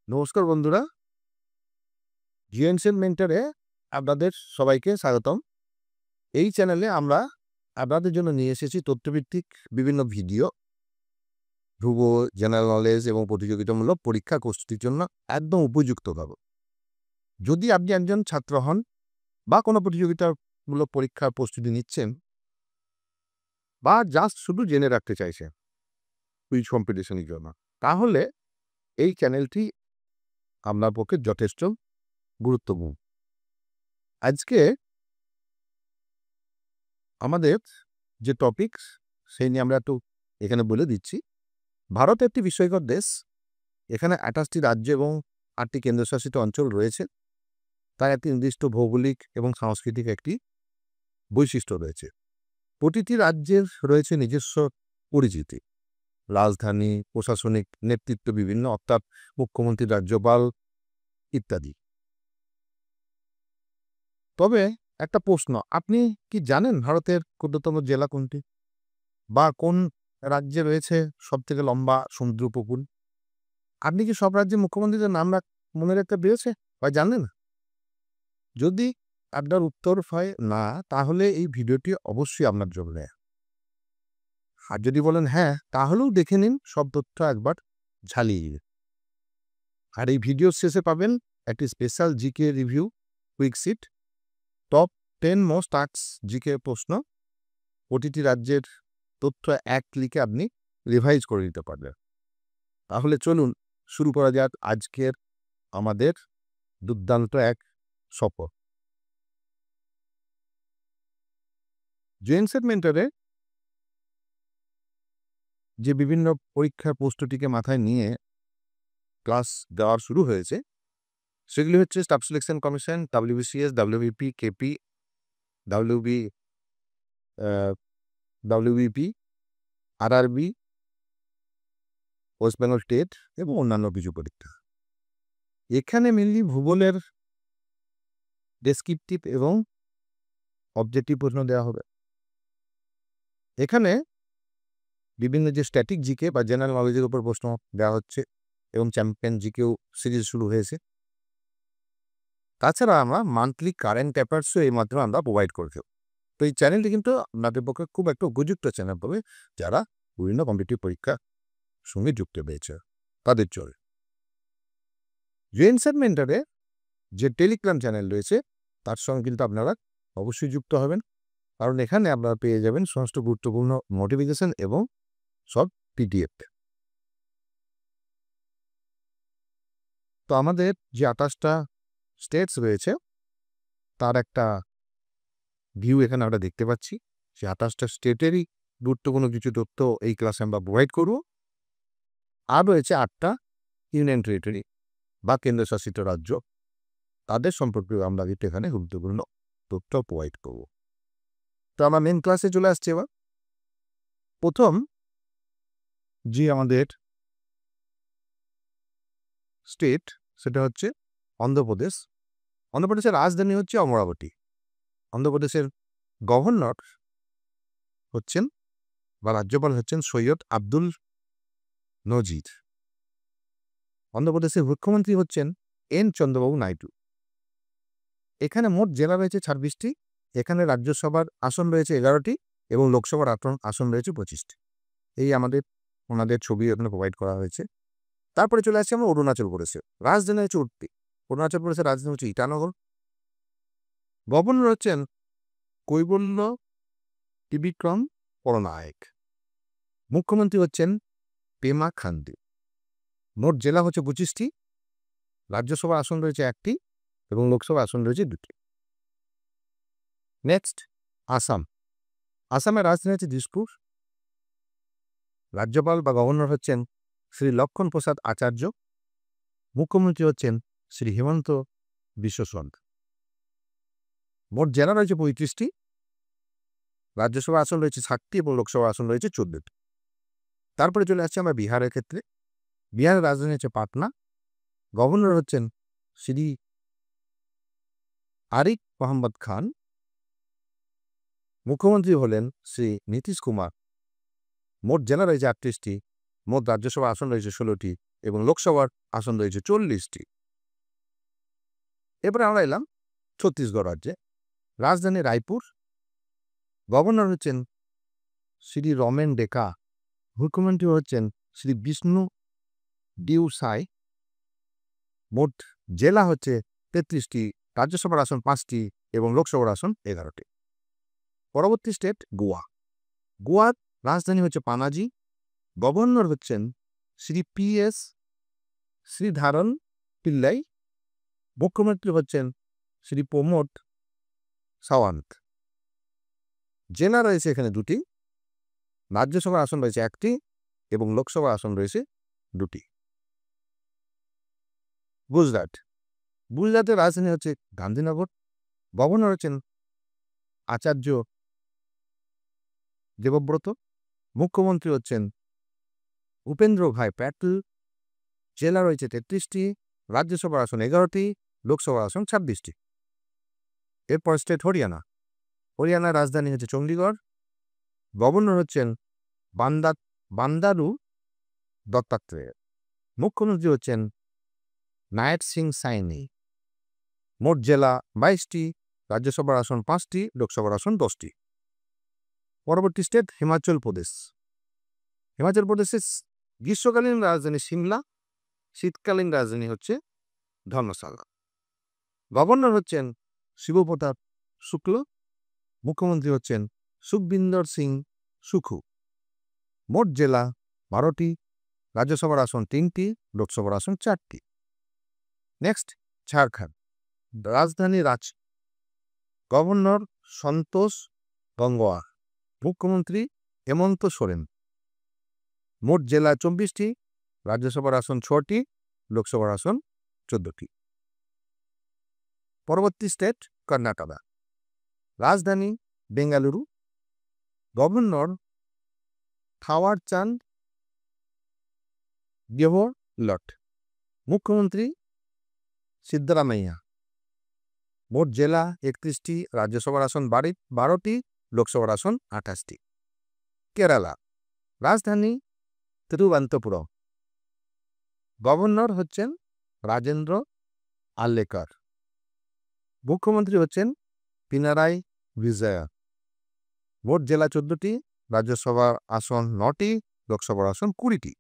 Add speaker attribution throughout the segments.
Speaker 1: নমস্কার বন্ধুরা, জিএনসেন মেন্টরে আপনাদের সবাইকে স্বাগতম। এই চ্যানেলে আমরা আপনাদের জন্য নিয়ে এসেছি তথ্যভিত্তিক বিভিন্ন ভিডিও, ভূগোল, জেনারেল নলেজ এবং প্রতিযোগিতামূলক পরীক্ষা প্রস্তুতির জন্য একদম উপযুক্তভাবে। যদি আপনি একজন ছাত্র হন বা কোনো প্রতিযোগিতামূলক পরীক্ষার প্রস্তুতি নিচ্ছেন বা জাস্ট শুধু জেনে রাখতে চাইছেন কুইজ কম্পিটিশনের জন্য, তাহলে এই চ্যানেলটি আপনার পক্ষে যথেষ্ট গুরুত্বপূর্ণ। আজকে আমাদের যে টপিকস সেই নিয়ে আমরা একটু এখানে বলে দিচ্ছি। ভারত একটি বিস্ময়কর দেশ। এখানে ২৮টি রাজ্য এবং ৮টি কেন্দ্রশাসিত অঞ্চল রয়েছে। তার একটি নির্দিষ্ট ভৌগোলিক এবং সাংস্কৃতিক একটি বৈশিষ্ট্য রয়েছে। প্রতিটি রাজ্যের রয়েছে নিজস্ব পরিচিতি, রাজধানী, প্রশাসনিক নেতৃত্ব বিভিন্ন, অর্থাৎ মুখ্যমন্ত্রী, রাজ্যপাল ইত্যাদি। তবে একটা প্রশ্ন, আপনি কি জানেন ভারতের ক্ষুদ্রতম জেলা কোনটি বা কোন রাজ্যে রয়েছে সবথেকে লম্বা সমুদ্র উপকূল? আপনি কি সব রাজ্যের মুখ্যমন্ত্রীদের নাম মনে রাখতে পেরেছে বা জানেন? যদি আপনার উত্তর হয় না, তাহলে এই ভিডিওটি অবশ্যই আপনার জন্য। আর যদি বলেন হ্যাঁ, তাহলেও দেখে নিন সব তথ্য একবার ঝালিয়ে। আর এই ভিডিওর শেষে পাবেন একটি special GK review quick sheet, top 10 most asked GK প্রশ্ন। প্রতিটি রাজ্যের তথ্য এক ক্লিকে আপনি রিভাইজ করে নিতে পারবেন। তাহলে চলুন শুরু করা যাক আজকের আমাদের দুর্দান্ত এক সফর। জেএনসেট মেন্টরে যে বিভিন্ন পরীক্ষার প্রশ্নটিকে মাথায় নিয়ে ক্লাস দেওয়ার শুরু হয়েছে, সেগুলি হচ্ছে staff selection commission, WBCS, WBP, KP, WBP, RRB, West Bengal TET এবং অন্যান্য কিছু পরীক্ষা। এখানে মেনলি ভূগোলের ডেসক্রিপটিভ এবং অবজেক্টিভ প্রশ্ন দেওয়া হবে। এখানে বিভিন্ন যে স্ট্যাটিক জিকে বা জেনারেল নলেজের উপর প্রশ্ন দেওয়া হচ্ছে এবং চ্যাম্পিয়ন জিকেও সিরিজ শুরু হয়েছে। তাছাড়া আমরা মান্থলি কারেন্ট অ্যাফেয়ার্সও এর মাধ্যমে আমরা প্রোভাইড করে থাকি। তো এই চ্যানেলটি কিন্তু আপনাদের পক্ষে খুব একটা উপযুক্ত চ্যানেল পাবে যারা বিভিন্ন কম্পিটিটিভ পরীক্ষার সঙ্গে যুক্ত রয়েছে তাদের জন্য। জেএনসেট মেন্টরে যে টেলিগ্রাম চ্যানেল রয়েছে তার সঙ্গে কিন্তু আপনারা অবশ্যই যুক্ত হবেন, কারণ এখানে আপনারা পেয়ে যাবেন সমস্ত গুরুত্বপূর্ণ নোটিফিকেশন এবং সব পিডিএফ। তো আমাদের যে ২৮টা স্টেটস রয়েছে তার একটা ভিউ এখানে আমরা দেখতে পাচ্ছি। সেই ২৮টা স্টেটেরই গুরুত্বপূর্ণ কিছু তথ্য এই ক্লাসে আমরা প্রোভাইড করব। আর রয়েছে ৮টা ইউনিয়ন টেরিটরি বা কেন্দ্রশাসিত রাজ্য, তাদের সম্পর্কেও আমরা কিন্তু এখানে গুরুত্বপূর্ণ তথ্য প্রোভাইড করব। তো আমরা মেন ক্লাসে চলে আসছি এবার। প্রথম যে আমাদের স্টেট সেটা হচ্ছে অন্ধ্রপ্রদেশ। অন্ধ্রপ্রদেশের রাজধানী হচ্ছে অমরাবতী। অন্ধ্রপ্রদেশের গভর্নর হচ্ছেন বা রাজ্যপাল হচ্ছেন সৈয়দ আব্দুল নজির। অন্ধ্রপ্রদেশের মুখ্যমন্ত্রী হচ্ছেন এন চন্দ্রবাবু নাইডু। এখানে মোট জেলা রয়েছে ২৬টি। এখানে রাজ্যসভার আসন রয়েছে ১১টি এবং লোকসভার আসন রয়েছে ২৫টি। এই ওনাদের ছবি এখানে প্রোভাইড করা হয়েছে। তারপরে চলে আসছি আমরা অরুণাচল প্রদেশে। রাজধানী হচ্ছে উডুপি। অরুণাচল প্রদেশের রাজধানী হচ্ছে ইটানগর। গভর্নর হচ্ছেন কৈবল্য ত্রিবিক্রম পরনায়েক। মুখ্যমন্ত্রী হচ্ছেন পেমা খান্ডু। মোট জেলা হচ্ছে ২৫টি। রাজ্যসভা আসন রয়েছে ১টি এবং লোকসভা আসন রয়েছে ২টি। নেক্সট আসাম। আসামের রাজধানী হচ্ছে দিসপুর। রাজ্যপাল বা গভর্নর হচ্ছেন শ্রী লক্ষণ প্রসাদ আচার্য। মুখ্যমন্ত্রী হচ্ছেন শ্রী হেমন্ত বিশ্ব শর্মা। মোট জেলা রয়েছে ৩৫টি। রাজ্যসভা আসন রয়েছে ৬০টি এবং লোকসভা আসন রয়েছে ১৪টি। তারপরে চলে আসছে আমরা বিহারের ক্ষেত্রে। বিহারের রাজধানী হচ্ছে পাটনা। গভর্নর হচ্ছেন শ্রী আরিফ মোহাম্মদ খান। মুখ্যমন্ত্রী হলেন শ্রী নীতিশ কুমার। মোট জেলা রয়েছে ৩৮টি। মোট রাজ্যসভা আসন রয়েছে ১৬টি এবং লোকসভার আসন রয়েছে 40টি। এরপরে আমরা এলাম ছত্তিশগড় রাজ্যে। রাজধানী রায়পুর। গভর্নর হচ্ছেন শ্রী রমেন ডেকা। মুখ্যমন্ত্রী হচ্ছেন শ্রী বিষ্ণু ডিউ সাই। মোট জেলা হচ্ছে 33টি, রাজ্যসভার আসন 5টি এবং লোকসভার আসন 11টি। পরবর্তী স্টেট গোয়া। গোয়ার রাজধানী হচ্ছে পানাজি। গভর্নর হচ্ছেন শ্রী PS শ্রীধারন পিল্লাই। মুখ্যমন্ত্রী হচ্ছেন শ্রী প্রমোদ সাওয়ান্ত। জেলা রয়েছে এখানে 2টি, রাজ্যসভার আসন রয়েছে 1টি এবং লোকসভার আসন রয়েছে 2টি। গুজরাট। গুজরাটের রাজধানী হচ্ছে গান্ধীনগর। গভর্নর হচ্ছেন আচার্য দেবব্রত। মুখ্যমন্ত্রী হচ্ছেন উপেন্দ্র ভাই প্যাটেল। জেলা রয়েছে 33টি, রাজ্যসভার আসন 11টি, লোকসভার আসন 26টি। এরপর স্টেট হরিয়ানা। হরিয়ানার রাজধানী হচ্ছে চণ্ডীগড়। গভর্নর হচ্ছেন বান্দারু দত্তাত্রেয়। মুখ্যমন্ত্রী হচ্ছেন নায়ক সিং সাইনি। মোট জেলা 22টি, রাজ্যসভার আসন 5টি, লোকসভার আসন 10টি। পরবর্তী স্টেট হিমাচল প্রদেশ। হিমাচল প্রদেশের গ্রীষ্মকালীন রাজধানী সিমলা, শীতকালীন রাজধানী হচ্ছে ধর্মশালা। গভর্নর হচ্ছেন শিবপ্রতাপ শুক্ল। মুখ্যমন্ত্রী হচ্ছেন সুখবিন্দর সিং সুখু। মোট জেলা 12টি, রাজ্যসভার আসন 3টি, লোকসভার আসন 4টি। নেক্সট ঝাড়খণ্ড। রাজধানী রাঁচি। গভর্নর সন্তোষ গঙ্গোয়ার। মুখ্যমন্ত্রী হেমন্ত সোরেন। মোট জেলা 24টি, রাজ্যসভার আসন 6টি, লোকসভার আসন 14টি। পরবর্তী স্টেট কর্ণাটক। রাজধানী বেঙ্গালুরু। গভর্নর থাওয়ারচাঁদ গেহলট। মুখ্যমন্ত্রী সিদ্ধরামাইয়া। মোট জেলা 31টি, রাজ্যসভার আসন 12টি, লোকসভার আসন 28টি। কেরালা। রাজধানী তিরুবনন্তপুরম। গভর্নর হচ্ছেন রাজেন্দ্র আর্লেকার। মুখ্যমন্ত্রী হচ্ছেন পিনারাই বিজয়া। মোট জেলা 14টি, রাজ্যসভার আসন 9টি, লোকসভার আসন 20টি।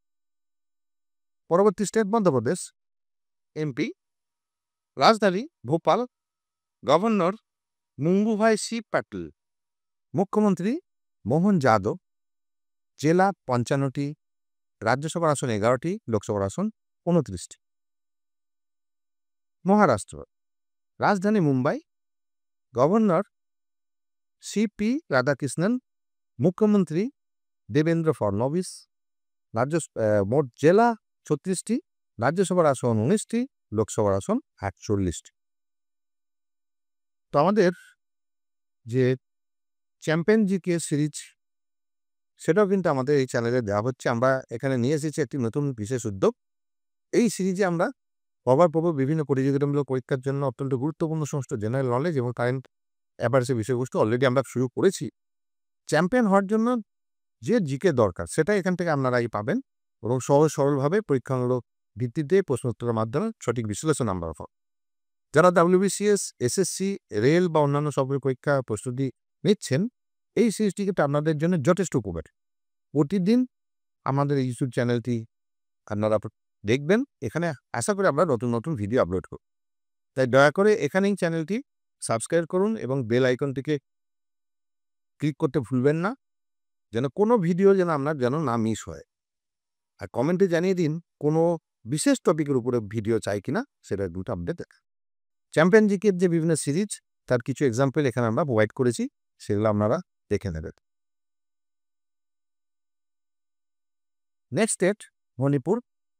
Speaker 1: পরবর্তী স্টেট মধ্যপ্রদেশ MP। রাজধানী ভোপাল। Governor Mangubhai C Patel. মুখ্যমন্ত্রী মোহন যাদব। জেলা 55টি, রাজ্যসভার আসন 11টি, লোকসভার আসন 29টি। মহারাষ্ট্র। রাজধানী মুম্বাই। Governor CP Radhakrishnan. মুখ্যমন্ত্রী দেবেন্দ্র ফডনবিস। মোট জেলা 36টি, রাজ্যসভার আসন 19টি, লোকসভার আসন 48টি। তো আমাদের যে চ্যাম্পিয়ন জিকে সিরিজ, সেটাও কিন্তু আমাদের এই চ্যানেলে দেওয়া হচ্ছে। আমরা এখানে নিয়ে এসেছি একটি নতুন বিশেষ উদ্যোগ। এই সিরিজে আমরা কভার করব বিভিন্ন প্রতিযোগিতামূলক পরীক্ষার জন্য অত্যন্ত গুরুত্বপূর্ণ সমস্ত জেনারেল নলেজ এবং কারেন্ট অ্যাফেয়ার্সের বিষয়বস্তু অলরেডি আমরা শুরু করেছি। চ্যাম্পিয়ন হওয়ার জন্য যে জিকে দরকার সেটা এখান থেকে আপনারাই পাবেন এবং সহজ সরলভাবে পরীক্ষামূলক ভিত্তিতে প্রশ্নোত্তরের মাধ্যমে সঠিক বিশ্লেষণ আমরা পাব। যারা WBCS, SSC, রেল বা অন্যান্য সরকারি পরীক্ষা প্রস্তুতি নিচ্ছেন, এই সিরিজটি কিন্তু আপনাদের জন্য যথেষ্ট উপকারী। প্রতিদিন আমাদের এই ইউটিউব চ্যানেলটি আপনারা দেখবেন। এখানে আশা করি আমরা নতুন নতুন ভিডিও আপলোড করব। তাই দয়া করে এখানেই চ্যানেলটি সাবস্ক্রাইব করুন এবং বেল আইকনটিকে ক্লিক করতে ভুলবেন না, যেন কোনো ভিডিও আপনার না মিস হয়। আর কমেন্টে জানিয়ে দিন কোনো বিশেষ টপিকের উপরে ভিডিও চাই কিনা, সেটা দুটো আপডেট দেখা। চ্যাম্পিয়ন জিকের যে বিভিন্ন সিরিজ, তার কিছু এক্সাম্পল এখানে আমরা প্রোভাইড করেছি, সেগুলো আপনারা দেখে নেবেন। Next state Manipur.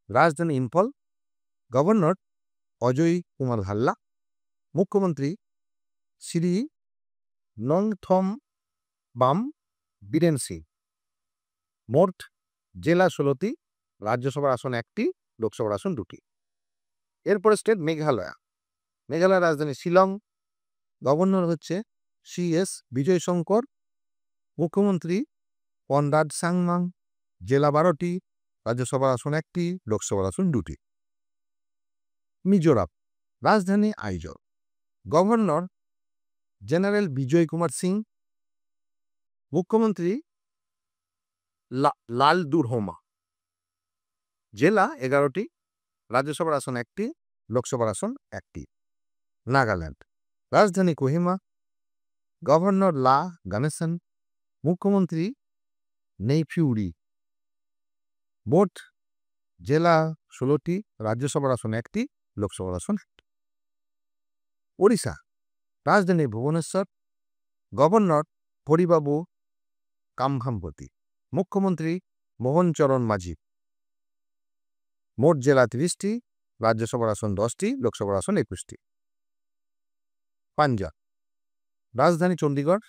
Speaker 1: রাজধানী ইম্ফল। গভর্নর অজয় কুমার ভাল্লা। মুখ্যমন্ত্রী শ্রী নংথম বাম বীরেন সিং। মোট জেলা 16টি, রাজ্যসভার আসন 1টি, লোকসভার আসন 2টি। এরপরে স্টেট মেঘালয়। মেঘালয়ের রাজধানী শিলং। গভর্নর হচ্ছে CS বিজয় শঙ্কর। মুখ্যমন্ত্রী কনরাড সাংমাং। জেলা 12টি, রাজ্যসভার আসন 1টি, লোকসভার আসন 2টি। মিজোরাম, রাজধানী আইজল, গভর্নর জেনারেল বিজয় কুমার সিং, মুখ্যমন্ত্রী লাল দুরহোমা, জেলা 11টি, রাজ্যসভার আসন 1টি, লোকসভার আসন 1টি। নাগাল্যান্ড, রাজধানী কোহিমা, গভর্নর লা গানেসন, মুখ্যমন্ত্রী নেইফিউরি, মোট জেলা 16টি, রাজ্যসভার আসন 1টি, লোকসভার আসন 1টি। ওড়িশা, রাজধানী ভুবনেশ্বর, গভর্নর হরিবাবু কামভাম্পতি, মুখ্যমন্ত্রী মোহন চরণ মাঝি, মোট জেলা 30টি, রাজ্যসভার আসন 10টি, লোকসভার আসন 21টি। পাঞ্জাব, রাজধানী চণ্ডীগড়,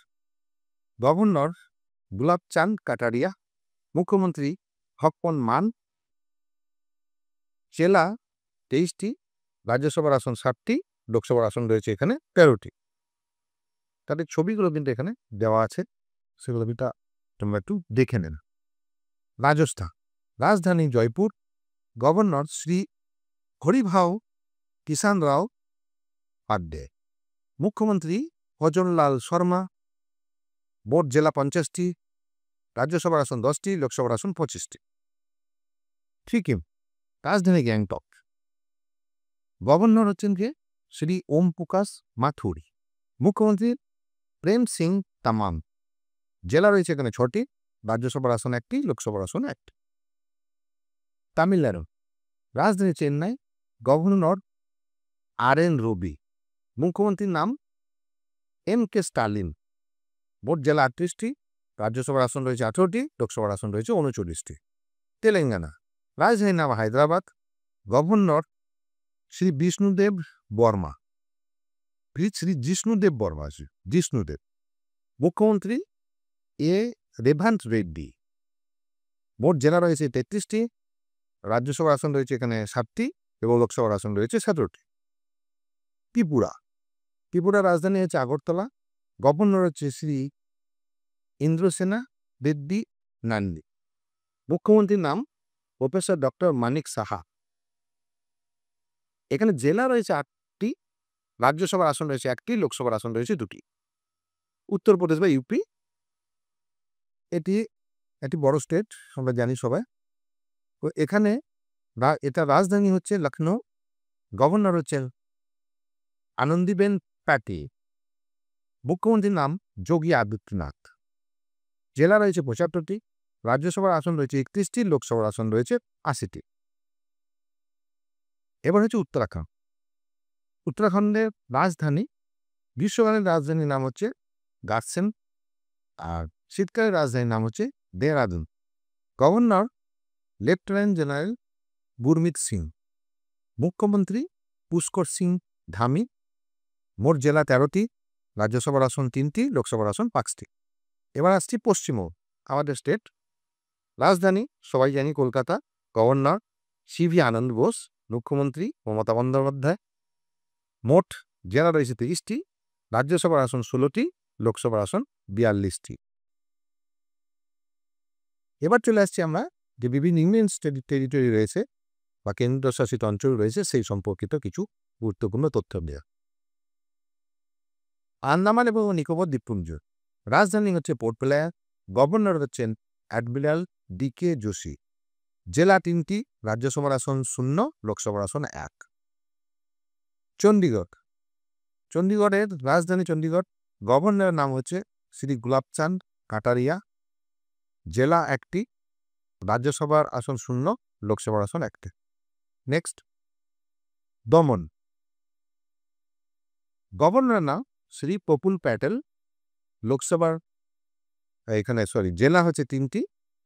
Speaker 1: গভর্নর গুলাব চাঁদ কাটারিয়া, মুখ্যমন্ত্রী হকপন মান, জেলা 23টি, রাজ্যসভার আসন 7টি, লোকসভার আসন রয়েছে এখানে 13টি। তাদের ছবিগুলো কিন্তু এখানে দেওয়া আছে, সেগুলো তোমরা একটু দেখে নেন। রাজস্থান, রাজধানী জয়পুর, গভর্নর শ্রী হরিভাউ কিষাণ রাও পাড্ডে, মুখ্যমন্ত্রী ভজনলাল শর্মা, মোট জেলা 50টি, রাজ্যসভার আসন 10টি, লোকসভার আসন 25টি। সিকিম, রাজধানী গ্যাংটক, গভর্নর হচ্ছেন কে শ্রী ওম প্রকাশ মাথুরি, মুখ্যমন্ত্রী প্রেম সিং তামাং, জেলা রয়েছে এখানে 6টি, রাজ্যসভার আসন 1টি, লোকসভার আসন 1টি। তামিলনাড়ু, রাজধানী চেন্নাই, গভর্নর RN রবি, মুখ্যমন্ত্রীর নাম MK স্টালিন, মোট জেলা 38টি, রাজ্যসভার আসন রয়েছে 18টি, লোকসভার আসন রয়েছে 39টি। তেলেঙ্গানা, রাজধানীর নাম হায়দ্রাবাদ, গভর্নর শ্রী বিষ্ণুদেব বর্মা, জিষ্ণুদেব, মুখ্যমন্ত্রী রেভান্থ রেড্ডি, মোট জেলা রয়েছে 33টি, রাজ্যসভার আসন রয়েছে এখানে 7টি এবং লোকসভার আসন রয়েছে 17টি। ত্রিপুরা, রাজধানী হচ্ছে আগরতলা, গভর্নর হচ্ছে শ্রী ইন্দ্রসেনা রেড্ডি নান্দি, মুখ্যমন্ত্রীর নাম প্রফেসর ডক্টর মানিক সাহা, এখানে জেলা রয়েছে 8টি, রাজ্যসভার আসন রয়েছে 1টি, লোকসভার আসন রয়েছে 2টি। উত্তরপ্রদেশ বা ইউপি, এটি একটি বড় স্টেট, আমরা জানি সবাই। তো এখানে এটা রাজধানী হচ্ছে লখনৌ, গভর্নর হচ্ছেন আনন্দীবেন প্যাটেল, মুখ্যমন্ত্রীর নাম যোগী আদিত্যনাথ, জেলা রয়েছে 75টি, রাজ্যসভার আসন রয়েছে 31টি, লোকসভার আসন রয়েছে 80টি। এবার হচ্ছে উত্তরাখণ্ডের রাজধানী, গ্রীষ্মকালের রাজধানীর নাম হচ্ছে গার্সেন, আর শীতকালের রাজধানীর নাম হচ্ছে Dehradun, governor lieutenant general Gurmit Singh, মুখ্যমন্ত্রী পুষ্কর সিং ধামি, মোট জেলা 13টি, রাজ্যসভার আসন 3টি, লোকসভার আসন 5টি। এবার আসছি পশ্চিমবঙ্গ, আমাদের স্টেট, রাজধানী সবাই জানি কলকাতা, গভর্নর CV আনন্দ বোস, মুখ্যমন্ত্রী মমতা বন্দ্যোপাধ্যায়, মোট জেলা রয়েছে 30টি, রাজ্যসভার আসন 16টি, লোকসভার আসন 42টি। এবার চলে আসছি আমরা যে বিভিন্ন ইউনিয়ন টেরিটরি রয়েছে বা কেন্দ্রশাসিত অঞ্চল রয়েছে সেই সম্পর্কিত কিছু গুরুত্বপূর্ণ তথ্য দেওয়া। আন্দামান এবং নিকোবর দ্বীপপুঞ্জ, রাজধানী হচ্ছে পোর্ট ব্লেয়ার, গভর্নর হচ্ছেন অ্যাডমিরাল DK যোশী, জেলা 3টি, রাজ্যসভার আসন 0, লোকসভার আসন 1। চণ্ডীগড়ের রাজধানী চণ্ডীগড়, গভর্নরের নাম হচ্ছে শ্রী গুলাব চাঁদ কাটারিয়া, জেলা 1টি, রাজ্যসভার আসন 0, লোকসভার আসন 1টি। নেক্সট, দমন, গভর্নরের নাম শ্রী প্রফুল প্যাটেল, লোকসভার জেলা হচ্ছে 3টি,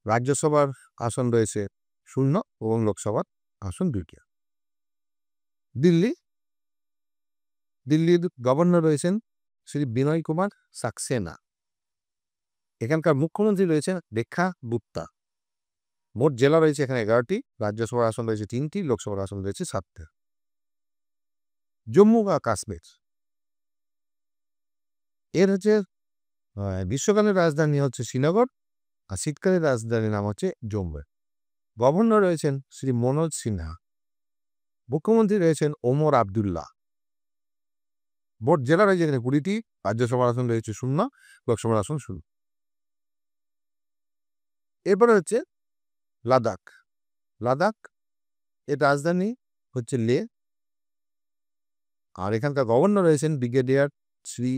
Speaker 1: রাজ্যসভার আসন রয়েছে 0 এবং লোকসভার আসন 2টি। দিল্লির গভর্নর রয়েছেন শ্রী বিনয় কুমার সাক্সেনা, এখানকার মুখ্যমন্ত্রী রয়েছেন রেখা গুপ্তা, মোট জেলা রয়েছে এখানে 11টি, রাজ্যসভার আসন রয়েছে 3টি, লোকসভার আসন রয়েছে 7টি। জম্মু বা কাশ্মীর, এর হচ্ছে গ্রীষ্মকালের রাজধানী হচ্ছে শ্রীনগর, আর শীতকালের রাজধানীর নাম হচ্ছে জম্মু। গভর্নর রয়েছেন শ্রী মনোজ সিনহা, মুখ্যমন্ত্রী রয়েছেন ওমর আবদুল্লাহ। মোট জেলা রয়েছে এখানে 20টি, রাজ্যসভার আসন রয়েছে 0, লোকসভার আসন 0। এরপরে হচ্ছে লাদাখ। লাদাখ এর রাজধানী হচ্ছে লে, আর এখানকার গভর্নর রয়েছেন ব্রিগেডিয়ার শ্রী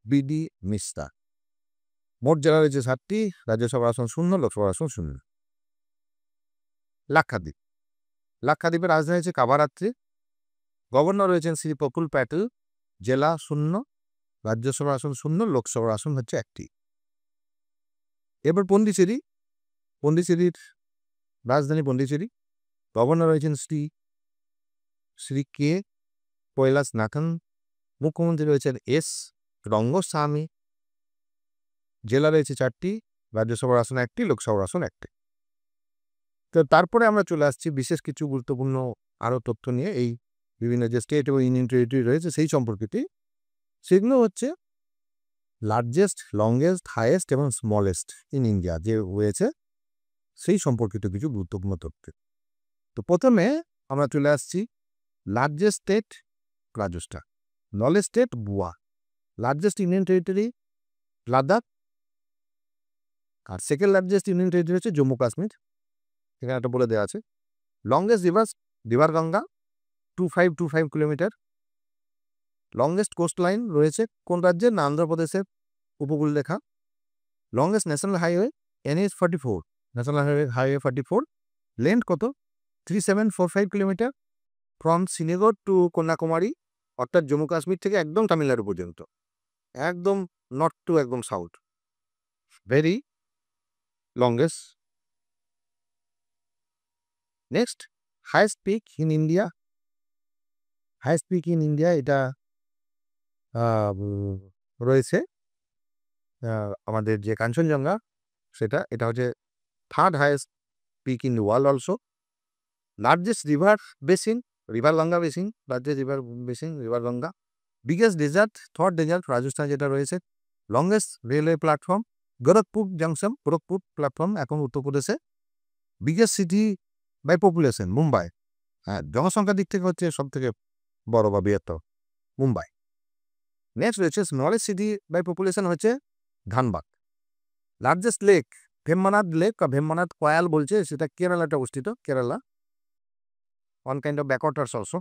Speaker 1: বিডি মিশ্রা। মোট জেলা রয়েছে 7টি, রাজ্যসভার আসন 0, লোকসভার আসন 0। লাক্ষাদ্বীপ। লাক্ষাদ্বীপের রাজধানী হচ্ছে কাভারাত্রি, গভর্নর রয়েছেন শ্রী প্রফুল প্যাটেল, জেলা 0, রাজ্যসভার আসন 0, লোকসভার আসন হচ্ছে 1টি। এরপর পন্ডিচেরি। পন্ডিচেরির রাজধানী পন্ডিচেরি, গভর্নর রয়েছেন শ্রী কে কৈলাস নাথন, মুখ্যমন্ত্রী রয়েছেন এস রঙ্গস্বামী, জেলা রয়েছে 4টি, রাজ্যসভার আসন 1টি, লোকসভার আসন 1টি। তো তারপরে আমরা চলে আসছি বিশেষ কিছু গুরুত্বপূর্ণ আরও তথ্য নিয়ে, এই বিভিন্ন যে স্টেট এবং ইউনিয়ন টেরিটরি রয়েছে সেই সম্পর্কিত। সেগুলো হচ্ছে লার্জেস্ট, লংগেস্ট, হাইয়েস্ট এবং স্মলেস্ট ইন ইন্ডিয়া যে রয়েছে সেই সম্পর্কিত কিছু গুরুত্বপূর্ণ তথ্য। তো প্রথমে আমরা চলে আসছি largest state Rajasthan, smallest state Goa, largest union territory Ladakh, আর সেকেন্ড লার্জেস্ট ইউনিয়ন টেরিটরি হচ্ছে জম্মু কাশ্মীর, এখানে একটা বলে দেওয়া আছে। Longest river Ganga 2525 kilometre. Longest coast line রয়েছে কোন রাজ্যের? না অন্ধ্রপ্রদেশের উপকূল রেখা। Longest national highway NH 44, national highway 44, length কত? 3745 kilometre from Srinagar to Kanyakumari, অর্থাৎ জম্মু কাশ্মীর থেকে একদম তামিলনাড়ু পর্যন্ত, একদম নর্থ টু একদম south, very longest. Next highest peak in India. Highest peak in India এটা রয়েছে আমাদের যে কাঞ্চনজঙ্ঘা, এটা হচ্ছে third highest peak in the world also. Largest river basin, river Ganga basin, largest river basin river Ganga. Biggest desert, third desert Rajasthan যেটা রয়েছে। Longest railway platform Gorakhpur junction, Gorakhpur platform এখন উত্তরপ্রদেশে। Biggest city by population Mumbai, হ্যাঁ জনসংখ্যার দিক থেকে হচ্ছে সব থেকে বড় বা বৃহত্তর মুম্বাই। নেক্সট রয়েছে স্মলেস্ট সিটি বাই পপুলেশন হচ্ছে Dhanbad. Largest lake Vembanad lake বা ভেম্বানাথ কয়াল বলছে, সেটা কেরালাতে অবস্থিত, Kerala, one kind of backwaters also.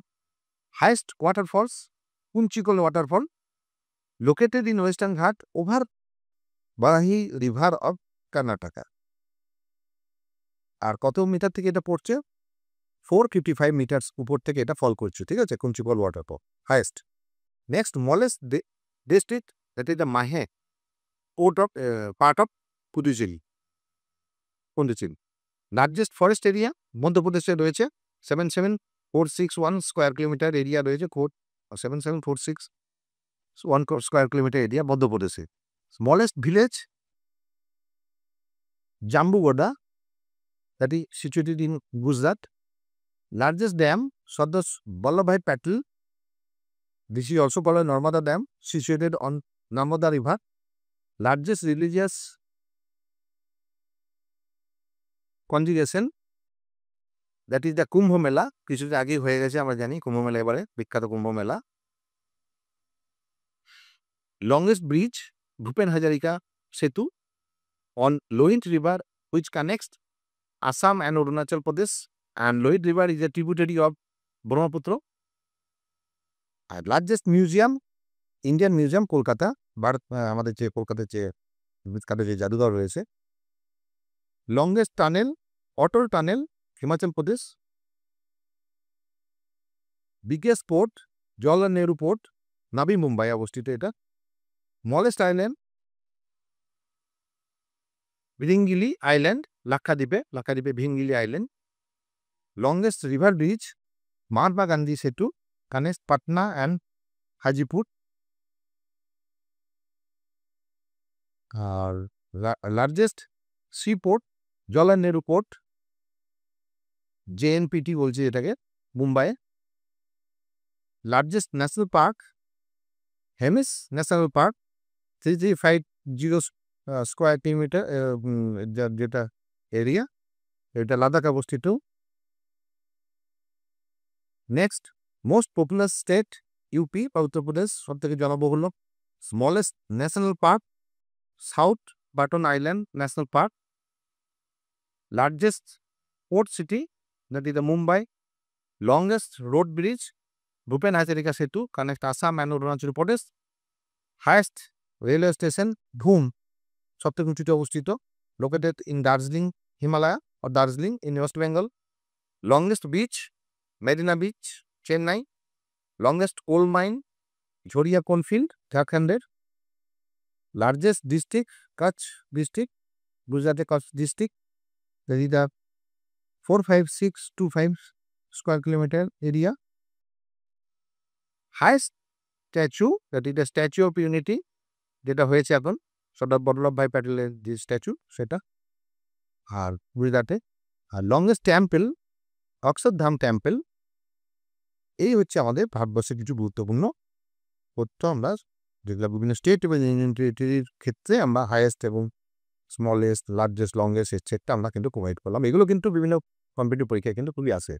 Speaker 1: Highest waterfalls Kunchikal waterfall located in Western Ghat over Barahi river of Karnataka. আর কত মিটার থেকে এটা পড়ছে? 455 মিটার উপর থেকে এটা ফল করছে, ঠিক আছে, Kunchikal waterfall highest. Next smallest district, that is the Mahe part of Puducherry. Largest forest area মধ্যপ্রদেশে রয়েছে, 77461 স্কোয়ার কিলোমিটার এরিয়া রয়েছে, 77461 স্কোয়ার কিলোমিটার এরিয়া মধ্যপ্রদেশে। Smallest village Jambughoda, that is situated in Gujarat. Largest dam Sardar Vallabhbhai Patel, this is also called Narmada dam, situated on Narmada river. Largest religious congregation, that is the Kumbh Mela, কিছুদিন আগেই হয়ে গেছে আমরা জানি কুম্ভ মেলা, এবারে বিখ্যাত কুম্ভ মেলা। লংগেস্ট ব্রিজ ভূপেন হাজারিকা সেতু on Lohit river which connects Assam and Arunachal Pradesh, and Lohit river is a tributary of Brahmaputra. আর largest museum Indian museum Kolkata, Bharat আমাদের যে কলকাতার যে বিখ্যাত যে জাদুঘর রয়েছে। Longest tunnel Atal tunnel Himachal Pradesh. Biggest port Jawaharlal Nehru port, Navi Mumbai অবস্থিত এটা। স্মলেস্ট আইল্যান্ড ভিঙ্গিলি আইল্যান্ড, লাক্ষাদ্বীপে Vingili island. Longest river bridge Mahatma Gandhi Setu, connect Patna and Hajipur. আর largest sea port Jawaharlal Nehru port, JNPT বলছে এটাকে, Mumbai. Largest national park Hemis national park, 3350 square kilometre যেটা এরিয়া। এটা লাদাখ অবস্থিত। Next, most popular state UP বা উত্তরপ্রদেশ, সব থেকে জনবহুল। Smallest national park south button island national park. Largest port city that is the Mumbai. Longest road bridge Bhupen Hazarika Setu connect Assam and Arunachal Pradesh. Highest railway station Ghum, সব থেকে উঁচুতে অবস্থিত, located in Darjeeling Himalaya or Darjeeling in West Bengal. Longest beach, Marina Beach, Chennai. Longest coal mine, Jharia coalfield, ঝাড়খণ্ডের। Largest district, Kutch district, গুজরাটের Kutch district, that is the 45625 square kilometer area. Highest statue, that is the Statue of Unity, যেটা হয়েছে এখন সর্দার বল্লভভাই প্যাটেলের যে statue সেটা, আর গুজরাটে। আর longest temple Akshardham temple. এই হচ্ছে আমাদের ভারতবর্ষের কিছু গুরুত্বপূর্ণ তথ্য, আমরা যেগুলো বিভিন্ন স্টেট এবং ইউনিয়ন টেরিটরির ক্ষেত্রে আমরা হাইয়েস্ট এবং স্মলেস্ট, লার্জেস্ট, লংগেস্ট এটসেট্রা আমরা কিন্তু প্রোভাইড করলাম। এগুলো কিন্তু বিভিন্ন কম্পিটিটিভ পরীক্ষায় কিন্তু খুবই আসে।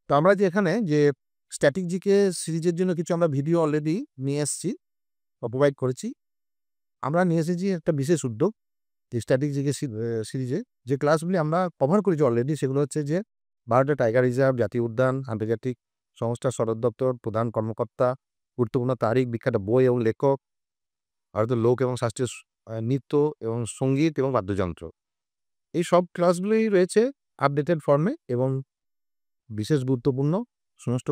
Speaker 1: তো আমরা যে এখানে যে স্ট্যাটিক জিকে সিরিজের জন্য কিছু আমরা ভিডিও অলরেডি নিয়ে এসেছি বা প্রোভাইড করেছি। আমরা নিয়ে এসেছি একটা বিশেষ উদ্যোগ, যে স্ট্যাটিক জিকে সিরিজে যে ক্লাসগুলি আমরা কভার করেছি অলরেডি, সেগুলো হচ্ছে যে ভারতের টাইগার রিজার্ভ, জাতীয় উদ্যান, আন্তর্জাতিক সংস্থার সদর দপ্তর, প্রধান কর্মকর্তা, গুরুত্বপূর্ণ তারিখ, বিখ্যাত বই এবং লেখক, ভারতের লোক এবং শাস্ত্রীয় নৃত্য এবং সঙ্গীত এবং বাদ্যযন্ত্র। এই সব ক্লাসগুলোই রয়েছে আপডেটেড ফর্মে এবং বিশেষ গুরুত্বপূর্ণ সমস্ত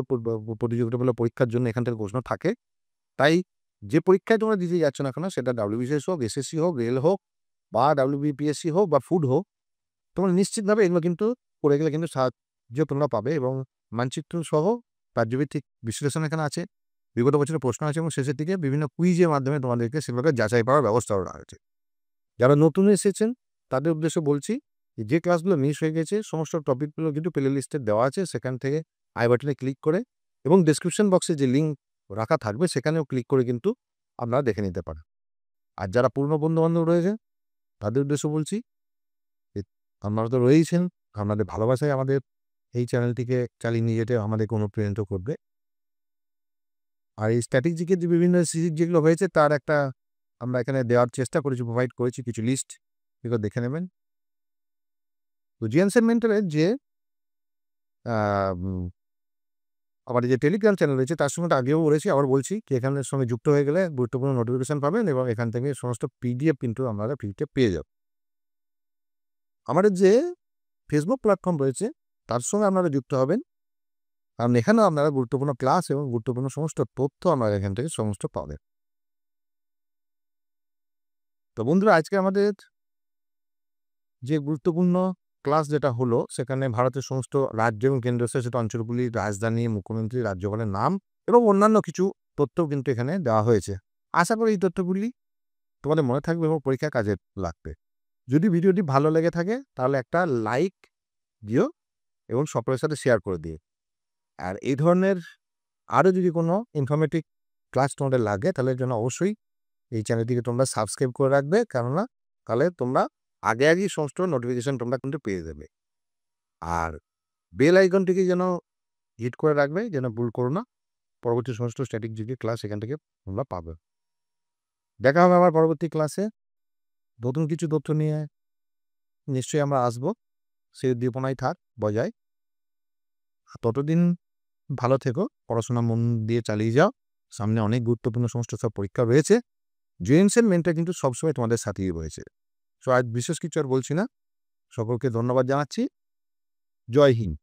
Speaker 1: প্রতিযোগিতামূলক পরীক্ষার জন্য এখান থেকে প্রশ্ন থাকে। তাই যে পরীক্ষায় তোমরা দিতে যাচ্ছ না কেন, সেটা WBCS হোক, SSC হোক, রেল হোক বা WBPSC হোক বা ফুড হোক, তোমরা নিশ্চিতভাবে এগুলো কিন্তু করে গেলে কিন্তু সাহায্য তোমরা পাবে। এবং মানচিত্র সহ রাজ্যভিত্তিক বিশ্লেষণ এখানে আছে, বিগত বছরের প্রশ্ন আছে এবং শেষের দিকে বিভিন্ন কুইজের মাধ্যমে তোমাদেরকে সেগুলোকে যাচাই পাওয়ার ব্যবস্থা করা হয়েছে। যারা নতুন এসেছেন তাদের উদ্দেশ্যে বলছি, যে ক্লাসগুলো মিস হয়ে গেছে সমস্ত টপিকগুলো কিন্তু প্লে লিস্টে দেওয়া আছে, সেখান থেকে আই বাটনে ক্লিক করে এবং ডেসক্রিপশন বক্সে যে লিঙ্ক রাখা থাকবে সেখানেও ক্লিক করে কিন্তু আপনারা দেখে নিতে পারেন। আর যারা পুরনো বন্ধুবান্ধব রয়েছে তাদের উদ্দেশ্যে বলছি, আপনারা তো রয়েইছেন, আপনাদের ভালোবাসায় আমাদের এই চ্যানেলটিকে চালিয়ে নিয়ে যেতে আমাদেরকে অনুপ্রাণিত করবে। আর এই স্ট্যাটিক জিকের যে বিভিন্ন সিরিজ যেগুলো হয়েছে তার একটা আমরা এখানে দেওয়ার চেষ্টা করেছি, প্রোভাইড করেছি কিছু লিস্ট, এগুলো দেখে নেবেন। তো জিএনসেন মেন্টরের যে আমাদের যে টেলিগ্রাম চ্যানেল রয়েছে তার সঙ্গে আগেও বলেছি, আবার বলছি কি এখানের সঙ্গে যুক্ত হয়ে গেলে গুরুত্বপূর্ণ নোটিফিকেশান পাবেন এবং এখান থেকে সমস্ত PDF কিন্তু আপনারা ফ্রিতে পেয়ে যাবেন। আমাদের যে ফেসবুক প্ল্যাটফর্ম রয়েছে তার সঙ্গে আপনারা যুক্ত হবেন, কারণ এখানেও আপনারা গুরুত্বপূর্ণ ক্লাস এবং গুরুত্বপূর্ণ সমস্ত তথ্য আপনারা এখান থেকে সমস্ত পাবেন। তো বন্ধুরা, আজকে আমাদের যে গুরুত্বপূর্ণ ক্লাস যেটা হলো, সেখানে ভারতের সমস্ত রাজ্য এবং কেন্দ্রশাসিত অঞ্চলগুলির রাজধানী, মুখ্যমন্ত্রী, রাজ্যপালের নাম এবং অন্যান্য কিছু তথ্যও কিন্তু এখানে দেওয়া হয়েছে। আশা করি এই তথ্যগুলি তোমাদের মনে থাকবে এবং পরীক্ষায় কাজে লাগবে। যদি ভিডিওটি ভালো লেগে থাকে তাহলে একটা লাইক দিও এবং সকলের সাথে শেয়ার করে দিও। আর এই ধরনের আরও যদি কোনো ইনফরমেটিভ ক্লাস তোমাদের লাগে তাহলে জন্য অবশ্যই এই চ্যানেলটিকে তোমরা সাবস্ক্রাইব করে রাখবে, কেননা তাহলে তোমরা আগেই সমস্ত নোটিফিকেশান তোমরা কিন্তু পেয়ে যাবে। আর বেল আইকনটিকে যেন হিট করে রাখবে, যেন ভুল করো না। পরবর্তী সমস্ত স্ট্যাটিক জিকে ক্লাস এখান থেকে তোমরা পাবে। দেখা হবে আমার পরবর্তী ক্লাসে নতুন কিছু তথ্য নিয়ে, নিশ্চয়ই আমরা আসবো। সেই উদ্দীপনাই থাক বজায়। ততদিন ভালো থেকো, পড়াশোনা মন দিয়ে চালিয়ে যাও, সামনে অনেক গুরুত্বপূর্ণ সমস্ত সব পরীক্ষা রয়েছে। জিএনসেন মেন্টর কিন্তু সবসময় তোমাদের সাথেই রয়েছে। সো আজ বিশেষ কিছু আর বলছি না, সকলকে ধন্যবাদ জানাচ্ছি। জয় হিন্দ।